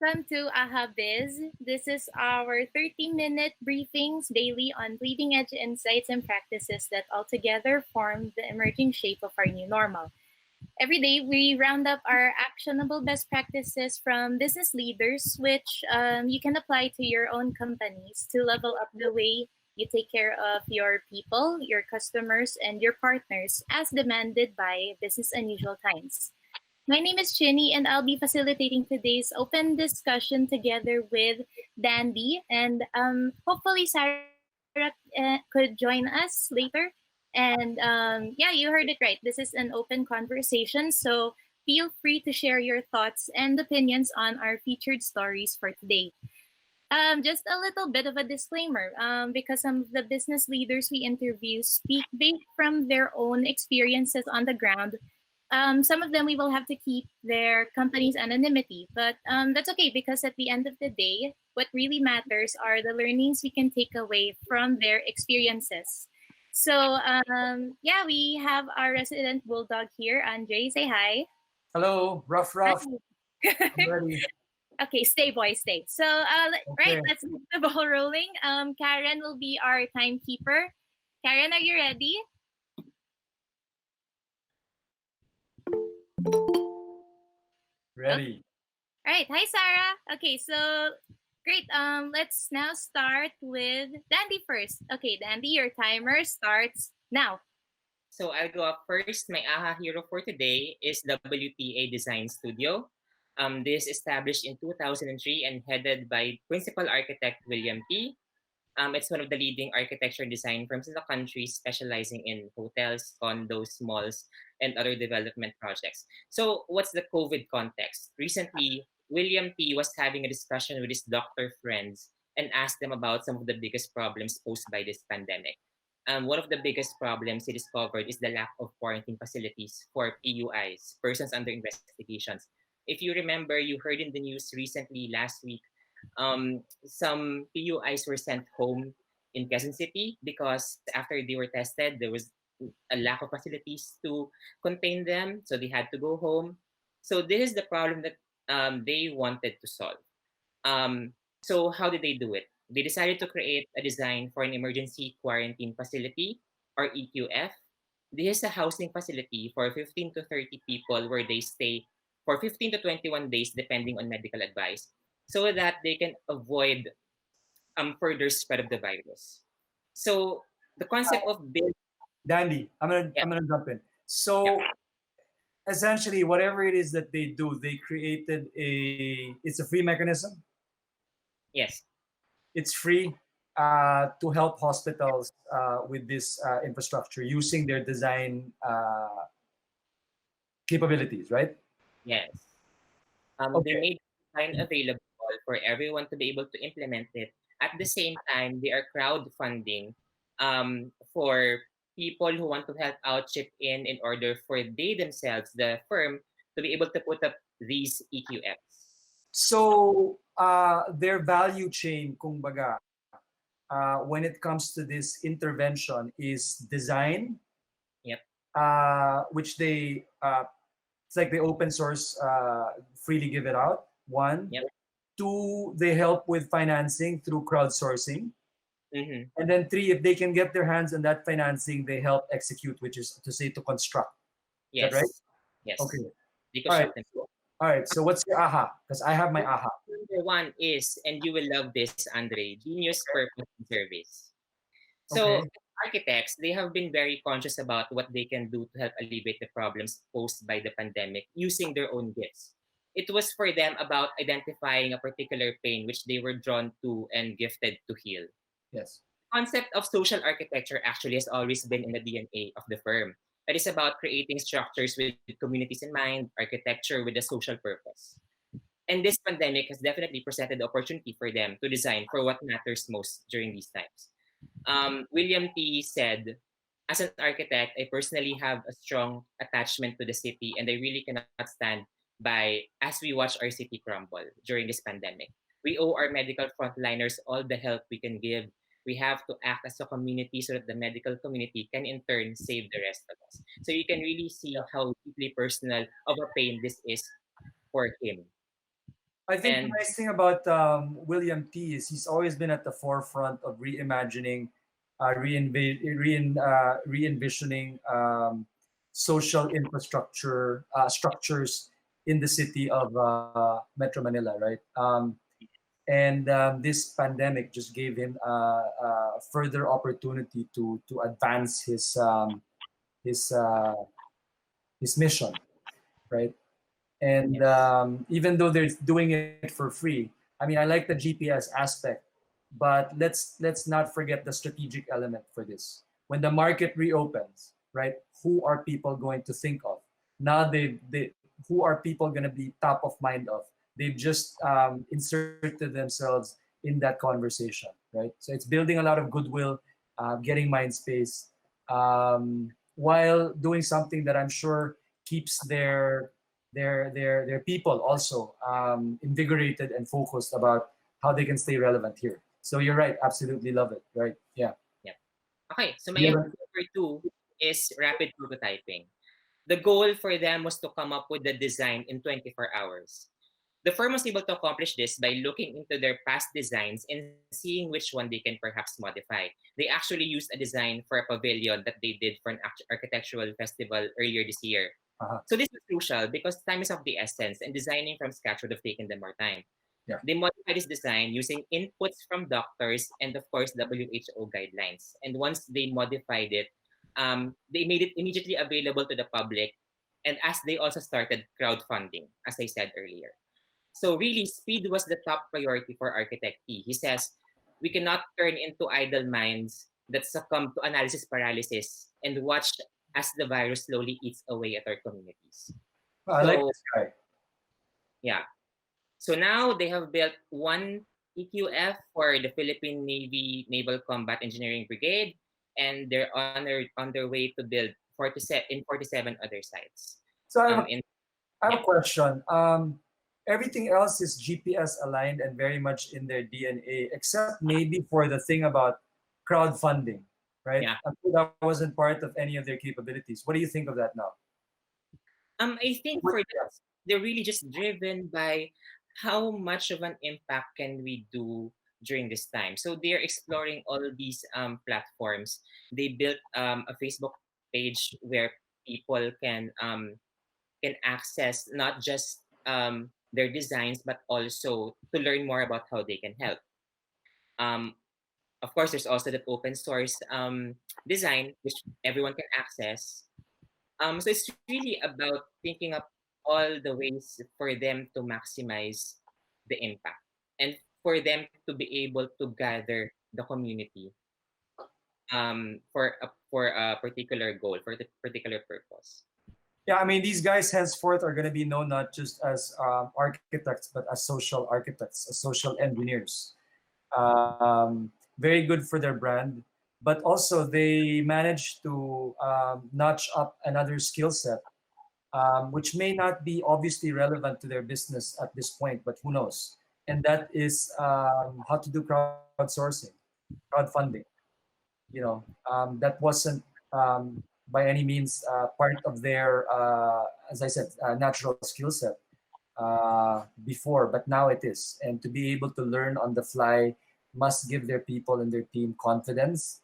welcome to AHA Biz. This is our 30-minute briefings daily on bleeding edge insights and practices that altogether form the emerging shape of our new normal. Every day, we round up our actionable best practices from business leaders, which you can apply to your own companies to level up the way you take care of your people, your customers, and your partners as demanded by business unusual times. My name is Chinny, and I'll be facilitating today's open discussion together with Dandy. And hopefully, Sarah could join us later. And yeah, you heard it right. This is an open conversation. So feel free to share your thoughts and opinions on our featured stories for today. Just a little bit of a disclaimer, because some of the business leaders we interview speak based from their own experiences on the ground. Some of them we will have to keep their company's anonymity, but that's okay because at the end of the day, what really matters are the learnings we can take away from their experiences. So yeah, we have our resident bulldog here, Andre. Say hi. Hello, rough. I'm Hi. ready. Okay, stay, boy, stay. So, right, Okay, let's get the ball rolling. Karen will be our timekeeper. Karen, are you ready? Okay. ready. All right. Hi, Sarah. Okay, so great. Let's now start with Dandy first. Okay, Dandy, your timer starts now. So I'll go up first. My AHA hero for today is WTA Design Studio. This established in 2003 and headed by principal architect William P. It's one of the leading architecture design firms in the country, specializing in hotels, condos, malls, and other development projects. So what's the COVID context? Recently, William P. was having a discussion with his doctor friends and asked them about some of the biggest problems posed by this pandemic. One of the biggest problems he discovered is the lack of quarantine facilities for PUIs, persons under investigations. If you remember, you heard in the news recently last week, some PUIs were sent home in Quezon City because after they were tested, there was a lack of facilities to contain them, so they had to go home. So this is the problem that they wanted to solve. So how did they do it? They decided to create a design for an emergency quarantine facility, or EQF. This is a housing facility for 15 to 30 people where they stay for 15 to 21 days depending on medical advice so that they can avoid further spread of the virus. So the concept of build, Dandy, I'm gonna yeah, I'm gonna jump in. yeah, So essentially, whatever it is that they do, they created it's a free mechanism. yes, It's free to help hospitals with this infrastructure using their design capabilities, right? yes. They Okay. made design available for everyone to be able to implement it. At the same time, they are crowdfunding for people who want to help out, chip in order for they themselves, the firm, to be able to put up these EQFs. So their value chain, kumbaga, when it comes to this intervention, is design, Yep, which they it's like they open source freely give it out. One, yep. two, they help with financing through crowdsourcing, Mm-hmm. and then three, if they can get their hands on that financing, they help execute, which is to say to construct. Is that right? Yes, yes. Okay. They All right. construct them. All right. So what's your aha? Because I have my aha. Number one is, and you will love this, Andre, genius purpose and service. So Okay. architects, they have been very conscious about what they can do to help alleviate the problems posed by the pandemic using their own gifts. It was for them about identifying a particular pain which they were drawn to and gifted to heal. Yes. Concept of social architecture actually has always been in the DNA of the firm. That is about creating structures with communities in mind, architecture with a social purpose. And this pandemic has definitely presented the opportunity for them to design for what matters most during these times. William T. said, as an architect, I personally have a strong attachment to the city and I really cannot stand by as we watch our city crumble during this pandemic. We owe our medical frontliners all the help we can give. We have to act as a community so that the medical community can in turn save the rest of us. So you can really see how deeply personal of a pain this is for him. I think the And nice thing about William T is he's always been at the forefront of reimagining, re-envisioning social infrastructure structures in the city of Metro Manila, right? And this pandemic just gave him further opportunity to advance his uh, his mission, right? And yes, even though they're doing it for free, I mean, I like the GPS aspect, but let's not forget the strategic element for this. When the market reopens, right? Who are people going to think of? Now they who are people going to be top of mind of? They've just inserted themselves in that conversation, right? So it's building a lot of goodwill, getting mind space, while doing something that I'm sure keeps their people also invigorated and focused about how they can stay relevant here. So you're right, absolutely love it, right? Yeah. yeah. Okay, so my Yeah. idea number two is rapid prototyping. The goal for them was to come up with the design in 24 hours. The firm was able to accomplish this by looking into their past designs and seeing which one they can perhaps modify. They actually used a design for a pavilion that they did for an architectural festival earlier this year. Uh-huh. So this is crucial because time is of the essence and designing from scratch would have taken them more time. Yeah. They modified this design using inputs from doctors and of course WHO guidelines. And once they modified it, they made it immediately available to the public. And as they also started crowdfunding, as I said earlier. So really, speed was the top priority for Architect T. He says, we cannot turn into idle minds that succumb to analysis paralysis and watch as the virus slowly eats away at our communities. I like So this guy. yeah, so now they have built one EQF for the Philippine Navy Naval Combat Engineering Brigade, and they're on their way to build 47 other sites. So In I have yeah, a question. Everything else is GPS aligned and very much in their DNA, except maybe for the thing about crowdfunding, right? yeah. That wasn't part of any of their capabilities. What do you think of that now? I think What- for yeah. them, they're really just driven by how much of an impact can we do during this time. So they're exploring all of these platforms. They built a Facebook page where people can access not just their designs but also to learn more about how they can help. Um, of course, there's also that open source design which everyone can access. So it's really about thinking up all the ways for them to maximize the impact and for them to be able to gather the community for a particular goal, for the particular purpose. Yeah, I mean, these guys henceforth are going to be known not just as architects, but as social architects, as social engineers. Very good for their brand, but also they managed to notch up another skill set, which may not be obviously relevant to their business at this point, but who knows? And that is how to do crowdsourcing, crowdfunding. That wasn't by any means part of their, as I said, natural skill set before, but now it is. And to be able to learn on the fly must give their people and their team confidence.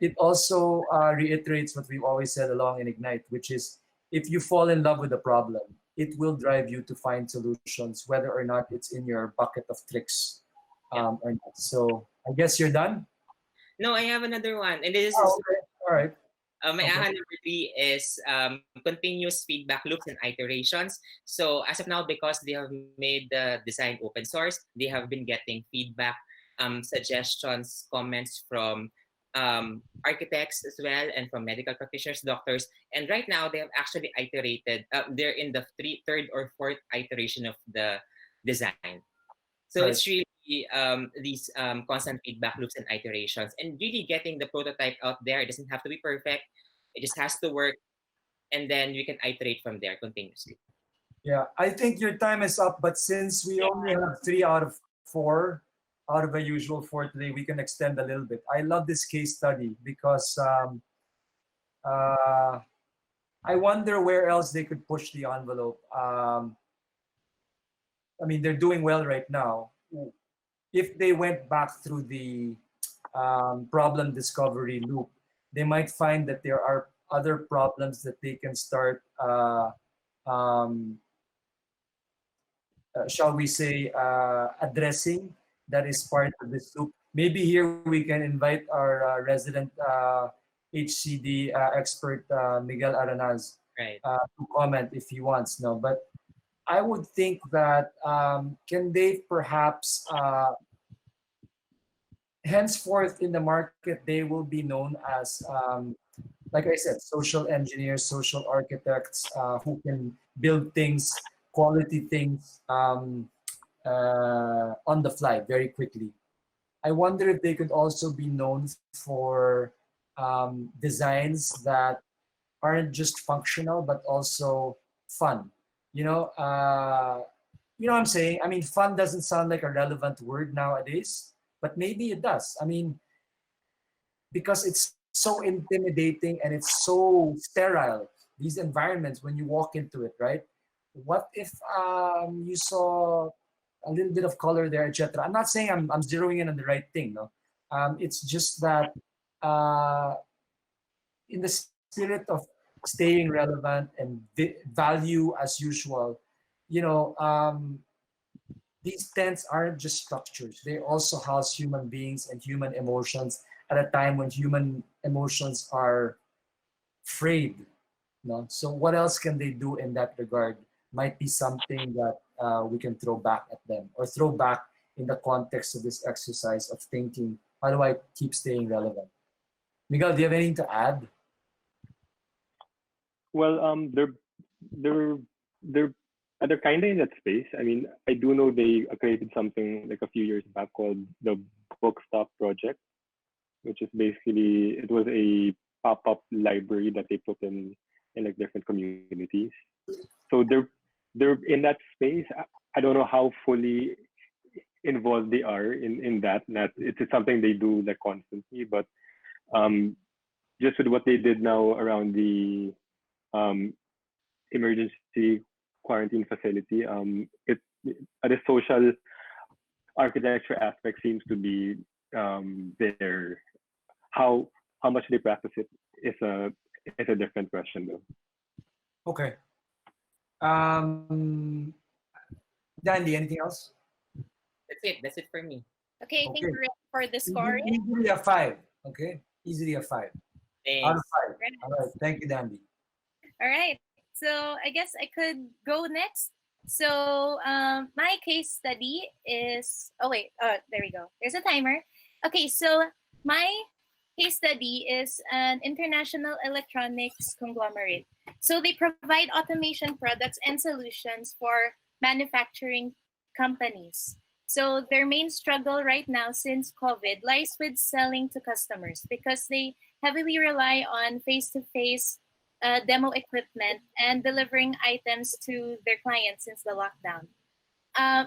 It also reiterates what we've always said along in Ignite, which is if you fall in love with a problem, it will drive you to find solutions, whether or not it's in your bucket of tricks Yeah. or not. So I guess you're done. No, I have another one, and this Oh, is okay. All right. my Okay. AHA number three is continuous feedback loops and iterations. So as of now, because they have made the design open source, they have been getting feedback, suggestions, comments from architects as well, and from medical practitioners, doctors. And right now, they have actually iterated. They're in the third or fourth iteration of the design. So Right. it's really these constant feedback loops and iterations, and really getting the prototype out there. It doesn't have to be perfect. It just has to work, and then we can iterate from there continuously. Yeah, I think your time is up, but since we only have 3 out of 4 out of a usual 4 today, we can extend a little bit. I love this case study because uh, I wonder where else they could push the envelope. I mean, they're doing well right now. If they went back through the problem discovery loop, they might find that there are other problems that they can start, um, shall we say, addressing that is part of this loop. Maybe here we can invite our resident HCD expert, Miguel Aranaz, Right. to comment if he wants. No, but I would think that can they perhaps henceforth in the market they will be known as like I said, social engineers, social architects who can build things, quality things on the fly very quickly. I wonder if they could also be known for designs that aren't just functional but also fun. You know, what I'm saying. I mean, fun doesn't sound like a relevant word nowadays, but maybe it does. I mean, because it's so intimidating and it's so sterile. These environments when you walk into it, right? What if you saw a little bit of color there, etc. I'm not saying I'm zeroing in on the right thing, no. It's just that uh, in the spirit of staying relevant and value as usual, you know, these tents aren't just structures. They also house human beings and human emotions at a time when human emotions are frayed. No? So what else can they do in that regard? Might be something that we can throw back at them or throw back in the context of this exercise of thinking, how do I keep staying relevant? Miguel, do you have anything to add? Well, they're they're they're kind of in that space. I mean, I do know they created something like a few years back called the Bookstop Project, which is basically it was a pop-up library that they put in like different communities. So they're in that space. I don't know how fully involved they are in that. That it's something they do like constantly, but um, just with what they did now around the um, emergency quarantine facility, the social architecture aspect seems to be there. How how much they practice it is a different question though. Okay. Um, Dandy, anything else? That's it. That's it for me. Okay, I think Okay. we're ready for the scoring. Easily a five. Okay. Easily a five. Out of Thanks. five. All right. Thank you, Dandy. All right. So I guess I could go next. So my case study is. Oh wait. There we go. There's a timer. Okay. So my case study is an international electronics conglomerate. So they provide automation products and solutions for manufacturing companies. So their main struggle right now since COVID lies with selling to customers because they heavily rely on face-to-face demo equipment and delivering items to their clients since the lockdown.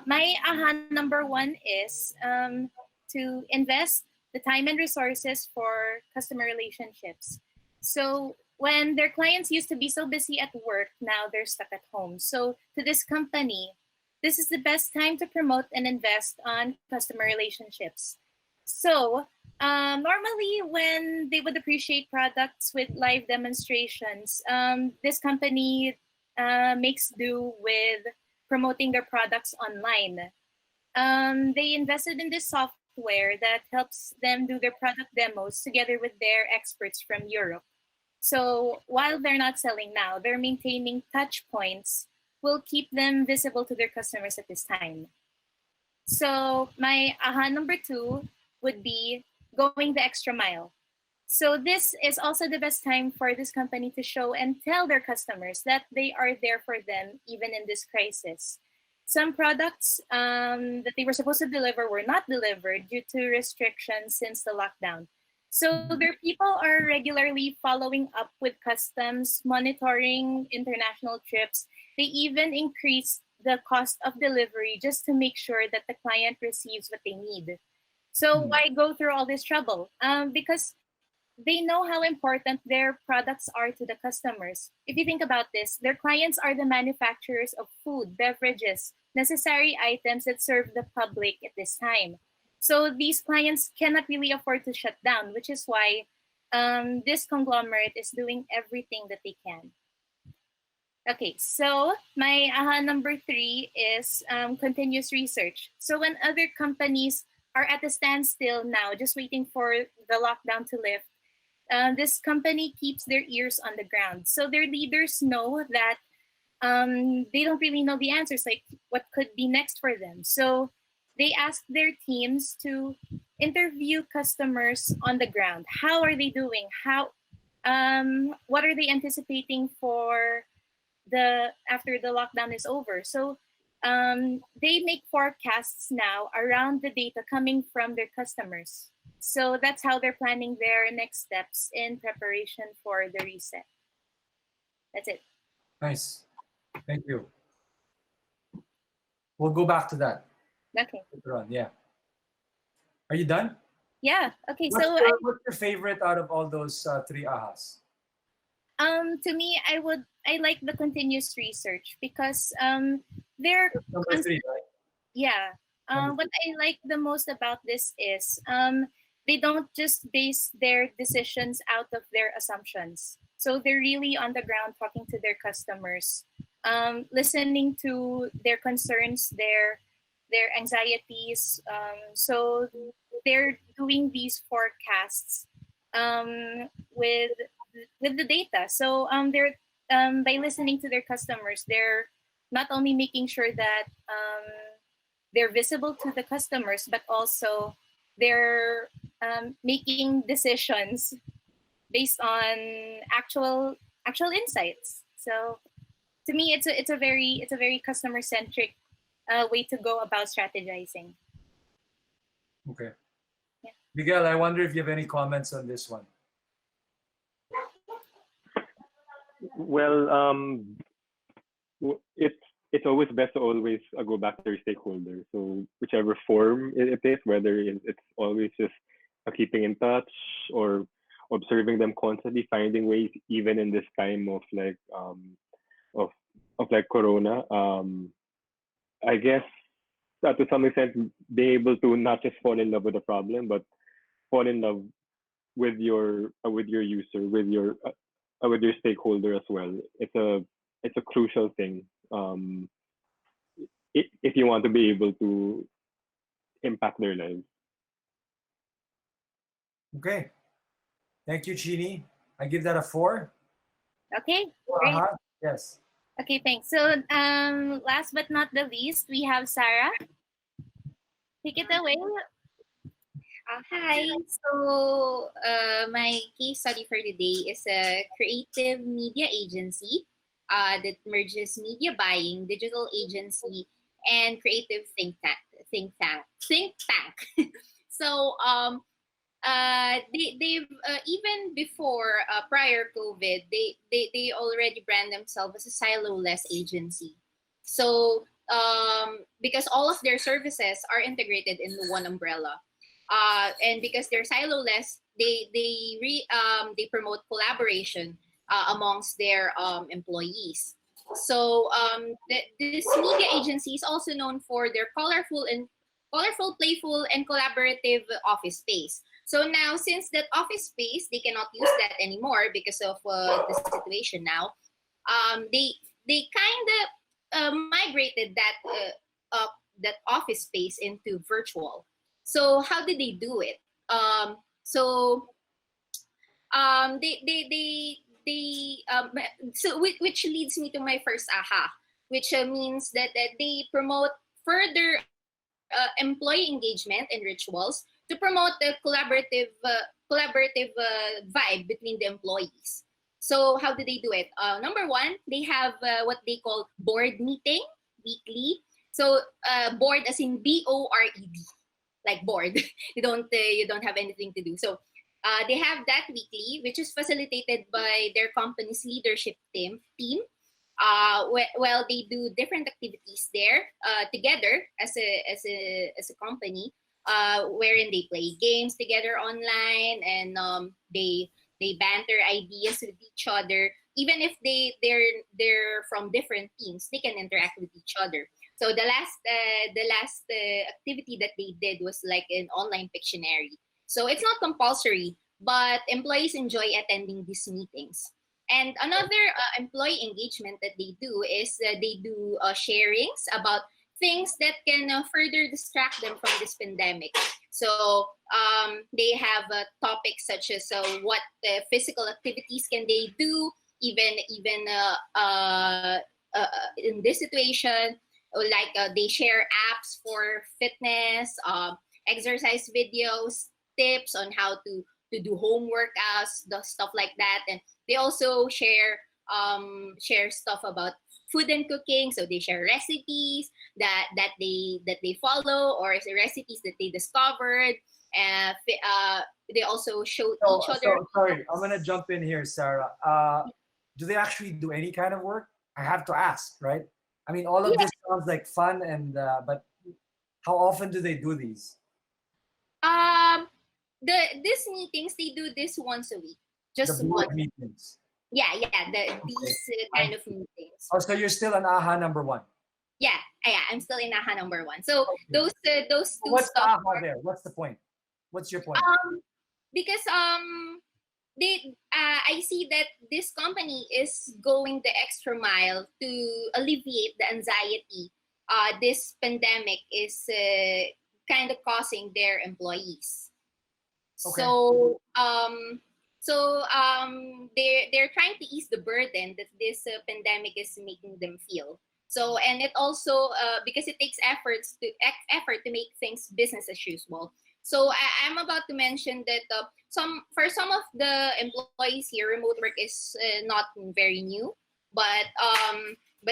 My aha number one is to invest the time and resources for customer relationships. So when their clients used to be so busy at work, now they're stuck at home. So to this company, this is the best time to promote and invest on customer relationships. So normally, when they would appreciate products with live demonstrations, this company makes do with promoting their products online. They invested in this software that helps them do their product demos together with their experts from Europe. So while they're not selling now, they're maintaining touch points will keep them visible to their customers at this time. So my aha number two would be going the extra mile. So this is also the best time for this company to show and tell their customers that they are there for them even in this crisis. Some products that they were supposed to deliver were not delivered due to restrictions since the lockdown. So their people are regularly following up with customs, monitoring international trips. They even increase the cost of delivery just to make sure that the client receives what they need. So why go through all this trouble? Because they know how important their products are to the customers. If you think about this, their clients are the manufacturers of food, beverages, necessary items that serve the public at this time. So these clients cannot really afford to shut down, which is why this conglomerate is doing everything that they can. Okay, so my aha number 3 is continuous research. So when other companies are at a standstill now, just waiting for the lockdown to lift, this company keeps their ears on the ground. So their leaders know that they don't really know the answers, like what could be next for them. So they ask their teams to interview customers on the ground. How are they doing? What are they anticipating for the after the lockdown is over? So they make forecasts now around the data coming from their customers. So that's how they're planning their next steps in preparation for the reset. That's it. Nice. Thank you. We'll go back to that Okay. later on. Yeah. Are you done? Yeah. Okay. What's, So what's your favorite out of all those three ahas? to me, I like the continuous research because they're That's number 3, right? yeah. Number What I like the most about this is they don't just base their decisions out of their assumptions. So they're really on the ground talking to their customers, listening to their concerns, their anxieties. So they're doing these forecasts with the data. So they're by listening to their customers, they're not only making sure that they're visible to the customers, but also they're making decisions based on actual insights. So to me, it's a very customer centric way to go about strategizing. Okay. Yeah. Miguel, I wonder if you have any comments on this one. Well, it's always best to always go back to your stakeholder. So whichever form it is, whether it's always just keeping in touch or observing them constantly, finding ways even in this time of of like Corona. I guess to some extent, being able to not just fall in love with the problem, but fall in love with your user, with your stakeholder as well. It's a crucial thing. If you want to be able to impact their lives. Okay. Thank you, Chini. I give that a 4. Okay, great. Yes. Okay, thanks. So last but not the least, we have Sarah. Take it away. Hi. So, my case study for today is a creative media agency that merges media buying, digital agency, and creative think tank. So, they've even before prior COVID, they already brand themselves as a silo-less agency. So, because all of their services are integrated in one umbrella. And because they're silo-less, they promote collaboration amongst their employees. So this media agency is also known for their colorful, playful, and collaborative office space. So now, since that office space, they cannot use that anymore because of the situation now. They kind of migrated that office space into virtual. So how did they do it? So they so which leads me to my first aha, which means that they promote further employee engagement and rituals to promote the collaborative vibe between the employees. So how do they do it? Number one, they have what they call board meeting weekly. So board as in BORED, like bored. You don't have anything to do. So they have that weekly, which is facilitated by their company's leadership team. Well, they do different activities there together as a company, wherein they play games together online and they banter ideas with each other even if they're from different teams, they can interact with each other. So the last activity that they did was like an online Pictionary. So it's not compulsory, but employees enjoy attending these meetings. And another employee engagement that they do is they do sharings about things that can further distract them from this pandemic. So they have topics such as what physical activities can they do, even in this situation. Like they share apps for fitness, exercise videos, tips on how to do home workouts, the stuff like that. And they also share stuff about food and cooking. So they share recipes that they follow, or recipes that they discovered. They also show each other. So sorry, I'm gonna jump in here, Sarah. Do they actually do any kind of work? I have to ask, right? I mean, all of Yeah. this sounds like fun, and but how often do they do these? Um, these meetings, they do this once a week, The just board one. meetings. Yeah, Okay. these kind I of meetings. Oh, so you're still an AHA number one. Yeah, I'm still in AHA number one. So Okay. those two What's the stuff AHA there? What's the point? What's your point? because I see that this company is going the extra mile to alleviate the anxiety this pandemic is kind of causing their employees. Okay. They're trying to ease the burden that this pandemic is making them feel. So, and it also because it takes effort to make things business as usual. So I'm about to mention that some of the employees here, remote work is not very new, but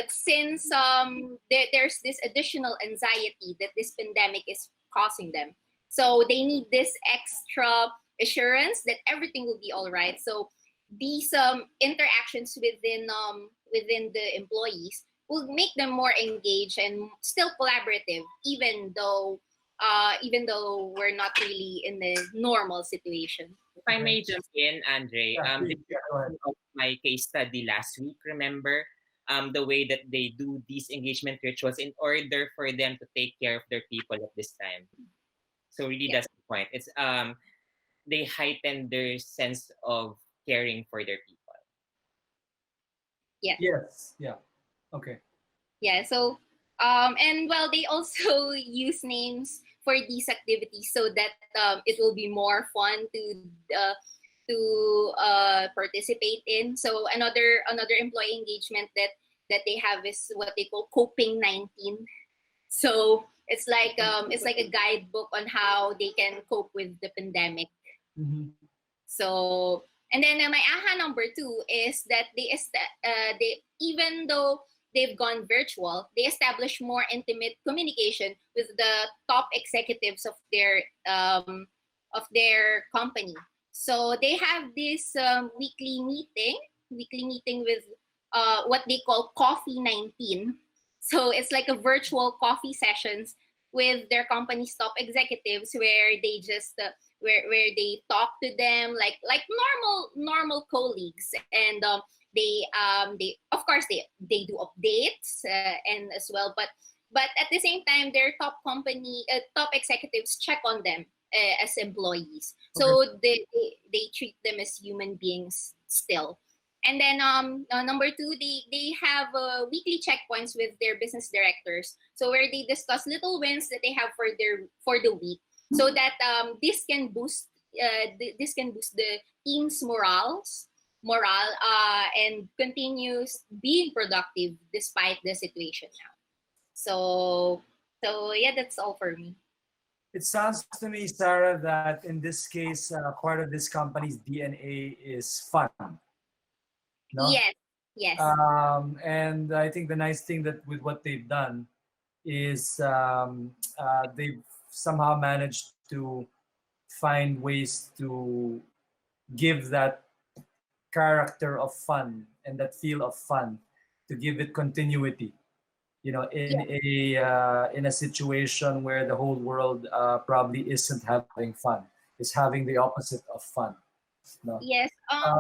since there's this additional anxiety that this pandemic is causing them, so they need this extra assurance that everything will be all right. So these interactions within the employees will make them more engaged and still collaborative, even though we're not really in the normal situation. If I may jump in, Andre, Yeah, this please, is yeah, go ahead. one of my case study last week. Remember, the way that they do these engagement rituals in order for them to take care of their people at this time. So really, Yeah. that's the point. It's they heighten their sense of caring for their people. Yeah. Yes. Yeah. Okay. Yeah. So and well, they also use names for these activities so that it will be more fun to participate in. So another employee engagement that they have is what they call coping 19. So it's like a guidebook on how they can cope with the pandemic. Mm-hmm. So, and then my aha number two is that they, even though they've gone virtual, they establish more intimate communication with the top executives of their company. So they have this weekly meeting with what they call Coffee 19. So it's like a virtual coffee sessions with their company's top executives where they just where they talk to them like normal colleagues, and they of course they do updates and as well, but at the same time their top executives check on them as employees. So they treat them as human beings still. And then number two, they have weekly checkpoints with their business directors, so where they discuss little wins that they have for the week, so that this can boost the team's morale and continues being productive despite the situation now. So yeah, that's all for me. It sounds to me, Sarah, that in this case, part of this company's DNA is fun. No. Yes. And I think the nice thing that with what they've done is they've somehow managed to find ways to give that character of fun and that feel of fun, to give it continuity, in a situation where the whole world probably isn't having fun, is having the opposite of fun. No. Yes. um,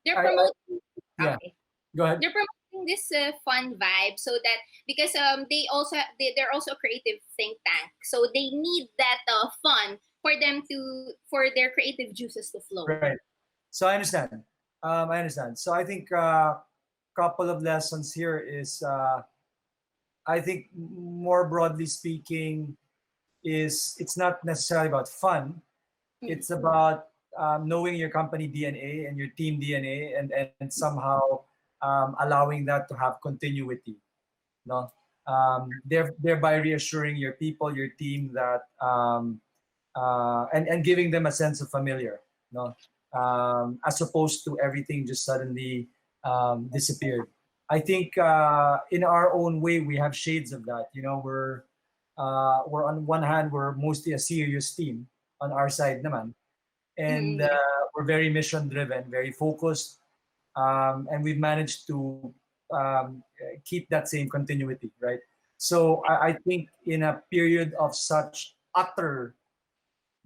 They're I, promoting. Yeah. Okay. Go ahead. They're promoting this fun vibe so that because they're also a creative think tank, so they need that fun for them to for their creative juices to flow. Right. So I understand. I understand. So I think couple of lessons here is I think more broadly speaking is it's not necessarily about fun. Mm. It's about knowing your company DNA and your team DNA and somehow allowing that to have continuity. No, thereby reassuring your people, your team that and giving them a sense of familiar. No, as opposed to everything just suddenly disappeared. I think in our own way we have shades of that. You know, we're on one hand we're mostly a serious team on our side, naman, and Yeah. we're very mission driven, very focused, and we've managed to keep that same continuity, right? So I think in a period of such utter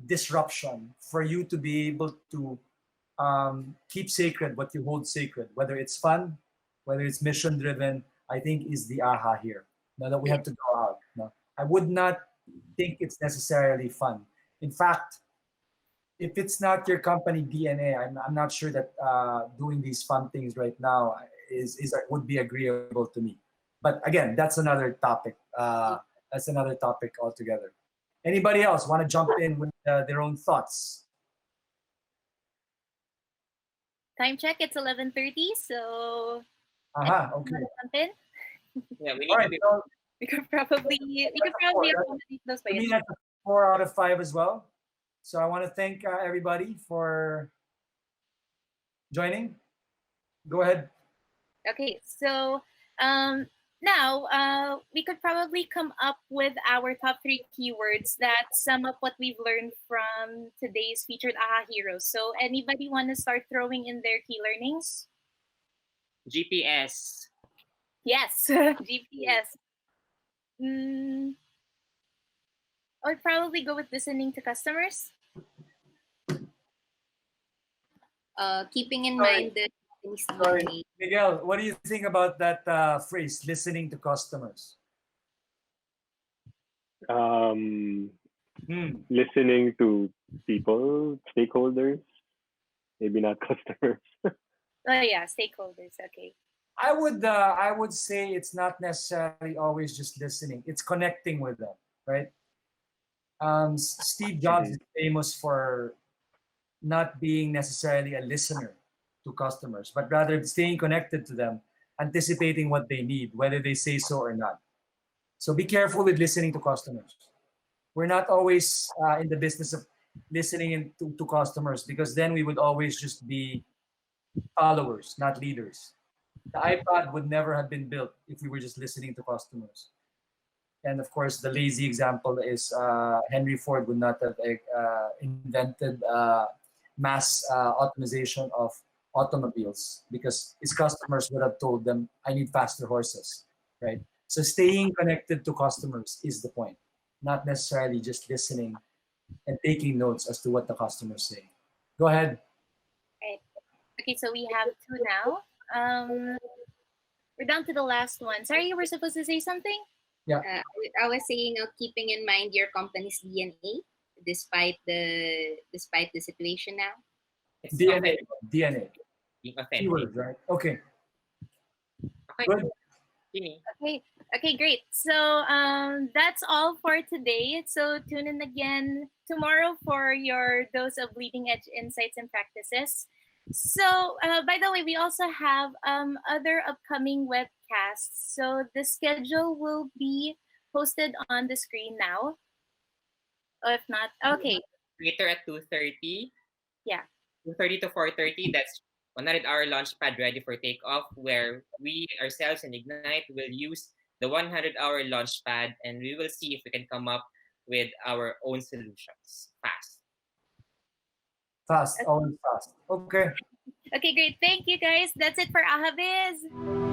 disruption, for you to be able to keep sacred what you hold sacred, whether it's fun, whether it's mission driven, I think is the aha here. Now that we Yeah. have to go out. No, I would not think it's necessarily fun. In fact, if it's not your company DNA, I'm not sure that doing these fun things right now is would be agreeable to me. But again, that's another topic. That's another topic altogether. Anybody else want to jump in with their own thoughts? Time check, it's 11:30, so Aha, okay. something. Yeah, we All need to right. be. So We could probably accommodate those to by me, that's a 4 out of 5 as well. So I want to thank everybody for joining. Go ahead. Okay, so um, now we could probably come up with our top three keywords that sum up what we've learned from today's featured AHA heroes. So anybody want to start throwing in their key learnings? GPS. Yes, GPS. Mm, I'd probably go with listening to customers. Keeping in Sorry. mind the company's Sorry, DNA. Miguel, what do you think about that phrase, listening to customers? Um, Hmm. Listening to people, stakeholders, maybe not customers. Oh yeah, stakeholders. Okay. I would say it's not necessarily always just listening. It's connecting with them, right? Steve Jobs Mhm. is famous for not being necessarily a listener to customers, but rather staying connected to them, anticipating what they need, whether they say so or not. So be careful with listening to customers. We're not always in the business of listening to customers, because then we would always just be followers, not leaders. The iPod would never have been built if we were just listening to customers. And of course, the lazy example is Henry Ford would not have invented mass automation of automobiles, because his customers would have told them, I need faster horses, right? So staying connected to customers is the point, not necessarily just listening and taking notes as to what the customers say. Go ahead. Right. Okay, so we have two now. We're down to the last one. Sorry, you were supposed to say something? Yeah. I was saying keeping in mind your company's DNA despite the situation now. It's DNA. DNA. being authentic. Keywords, right? Okay. Okay, Good. Ginny. Okay, great. So that's all for today. So tune in again tomorrow for your dose of leading edge insights and practices. So by the way, we also have other upcoming webcasts. So the schedule will be posted on the screen now. Or if not, okay, Later at 2:30. yeah. 2:30 to 4:30. That's 100-hour launchpad ready for takeoff, where we ourselves in Ignite will use the 100-hour launchpad, and we will see if we can come up with our own solutions fast. Fast, always fast. Okay. Okay, great. Thank you guys. That's it for Ahaviz.